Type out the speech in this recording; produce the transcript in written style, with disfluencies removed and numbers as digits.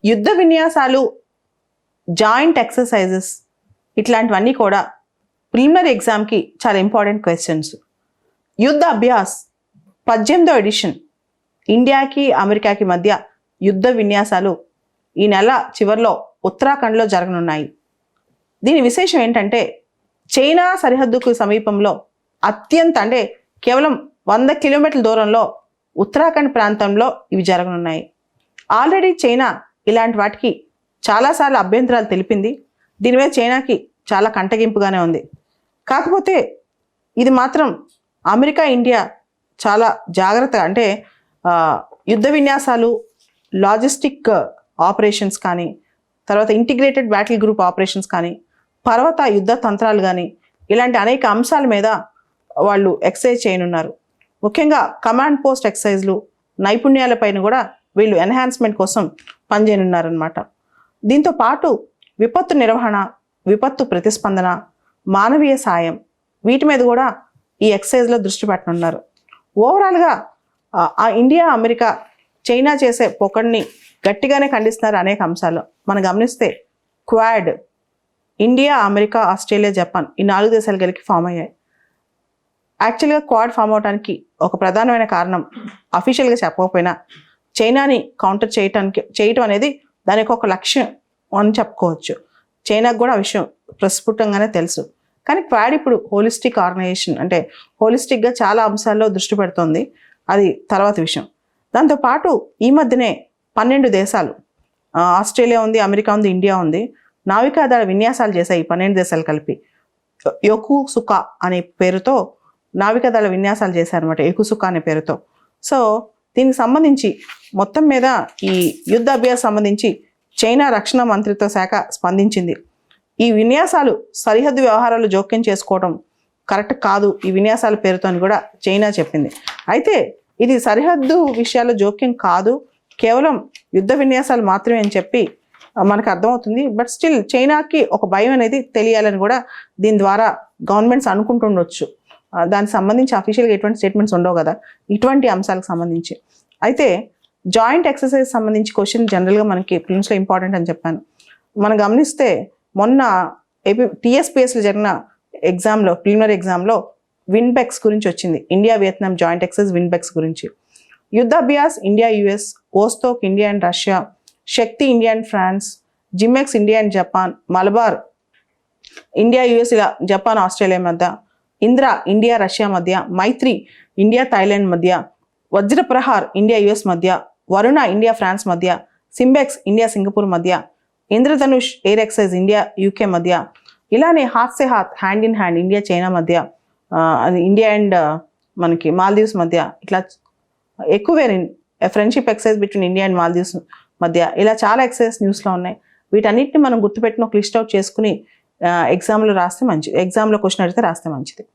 యుద్ధ విన్యాసాలు, joint exercises ఇట్లాంటివన్నీ కూడా ప్రిలిమినరీ ఎగ్జామ్కి చాలా ఇంపార్టెంట్ క్వశ్చన్స్. యుద్ధ అభ్యాస్ 18వ ఎడిషన్ ఇండియాకి అమెరికాకి మధ్య యుద్ధ విన్యాసాలు ఈ నెల చివరిలో ఉత్తరాఖండ్లో జరగనున్నాయి. దీని విశేషం ఏంటంటే చైనా సరిహద్దుకు సమీపంలో అత్యంత అంటే కేవలం 100 కిలోమీటర్ల దూరంలో ఉత్తరాఖండ్ ప్రాంతంలో ఇవి జరగనున్నాయి. ఆల్రెడీ చైనా ఇలాంటి వాటికి చాలాసార్లు అభ్యంతరాలు తెలిపింది. దీని మీద చైనాకి చాలా కంటగింపుగానే ఉంది. కాకపోతే ఇది మాత్రం అమెరికా, ఇండియా చాలా జాగ్రత్తగా అంటే యుద్ధ విన్యాసాలు, లాజిస్టిక్ ఆపరేషన్స్ కానీ, తర్వాత ఇంటిగ్రేటెడ్ బ్యాటిల్ గ్రూప్ ఆపరేషన్స్ కానీ, పర్వత యుద్ధ తంత్రాలు కానీ ఇలాంటి అనేక అంశాల మీద వాళ్ళు ఎక్సర్సైజ్ చేయనున్నారు. ముఖ్యంగా కమాండ్ పోస్ట్ ఎక్సర్సైజ్లు, నైపుణ్యాలపైన కూడా వీళ్ళు ఎన్హాన్స్మెంట్ కోసం పనిచేయనున్నారనమాట. దీంతో పాటు విపత్తు నిర్వహణ, విపత్తు ప్రతిస్పందన, మానవీయ సాయం వీటి మీద కూడా ఈ ఎక్సర్సైజ్లో దృష్టి పెట్టనున్నారు. ఓవరాల్గా ఇండియా, అమెరికా, చైనా చేసే పొకడిని గట్టిగానే ఖండిస్తున్నారు అనేక అంశాలు. మనం గమనిస్తే quad, India, America, Australia, Japan ఈ 4 దేశాలు కలిపి ఫామ్ అయ్యాయి. యాక్చువల్గా క్వాడ్ ఫామ్ అవడానికి ఒక ప్రధానమైన కారణం అఫీషియల్గా చెప్పకపోయినా చైనాని కౌంటర్ చేయటం అనేది దానికి ఒక లక్ష్యం అని చెప్పుకోవచ్చు. చైనాకు కూడా ఆ విషయం ప్రస్ఫుటంగానే తెలుసు. కానీ క్వాడ్ ఇప్పుడు హోలిస్టిక్ ఆర్గనైజేషన్ అంటే హోలిస్టిక్గా చాలా అంశాల్లో దృష్టి పెడుతోంది. అది తర్వాత విషయం. దాంతోపాటు ఈ మధ్యనే 12 దేశాలు, ఆస్ట్రేలియా ఉంది, అమెరికా ఉంది, ఇండియా ఉంది, నావికాదళ విన్యాసాలు చేశాయి. 12 దేశాలు కలిపి యొకుసుకా అనే పేరుతో నావికాదళ విన్యాసాలు చేశారనమాట, యొకుసుకా అనే పేరుతో. సో దీనికి సంబంధించి మొత్తం మీద ఈ యుద్ధ అభ్యాసం సంబంధించి చైనా రక్షణ మంత్రిత్వ శాఖ స్పందించింది. ఈ విన్యాసాలు సరిహద్దు వ్యవహారాలు జోక్యం చేసుకోవడం కరెక్ట్ కాదు ఈ విన్యాసాల పేరుతో అని కూడా చైనా చెప్పింది. అయితే ఇది సరిహద్దు విషయాల్లో జోక్యం కాదు, కేవలం యుద్ధ విన్యాసాలు మాత్రమే అని చెప్పి మనకు అర్థమవుతుంది. బట్ స్టిల్ చైనాకి ఒక భయం అనేది తెలియాలని కూడా దీని ద్వారా గవర్నమెంట్స్ అనుకుంటుండొచ్చు. దానికి సంబంధించి అఫీషియల్గా ఎటువంటి స్టేట్మెంట్స్ ఉండవు కదా ఇటువంటి అంశాలకు సంబంధించి. అయితే జాయింట్ ఎక్సర్సైజ్ సంబంధించి క్వశ్చన్ జనరల్గా మనకి ప్రిలిమ్స్లో ఇంపార్టెంట్ అని చెప్పాను. మనం గమనిస్తే మొన్న టీఎస్పీఎస్లో జరిగిన ఎగ్జామ్లో, ప్రిలిమినరీ ఎగ్జామ్లో విన్బెక్స్ గురించి వచ్చింది. India Vietnam joint exercise Vinbax గురించి. Yudh Abhyas India US, Vostok India and Russia, Shakti India and France, JIMEX India and Japan, Malabar India US ఇలా జపాన్ ఆస్ట్రేలియా మధ్య, ఇంద్ర ఇండియా రష్యా మధ్య, మైత్రి ఇండియా థాయిలాండ్ మధ్య, వజ్రప్రహార్ ఇండియా యుఎస్ మధ్య, వరుణ ఇండియా ఫ్రాన్స్ మధ్య, SIMBEX India Singapore మధ్య, Indradhanush air exercise India UK మధ్య, ఇలానే Hath Se Hath hand in hand India China మధ్య, అది ఇండియా అండ్ మనకి మాల్దీవ్స్ మధ్య, ఇట్లా ఎక్కువే friendship exercise between India and Maldives మధ్య, ఇలా చాలా ఎక్సైజ్ న్యూస్లో ఉన్నాయి. వీటన్నిటిని మనం గుర్తుపెట్టిన ఒక లిస్ట్ అవుట్ చేసుకుని ఎగ్జామ్లో రాస్తే మంచిది, ఎగ్జామ్లో క్వశ్చన్ అడిగితే రాస్తే మంచిది.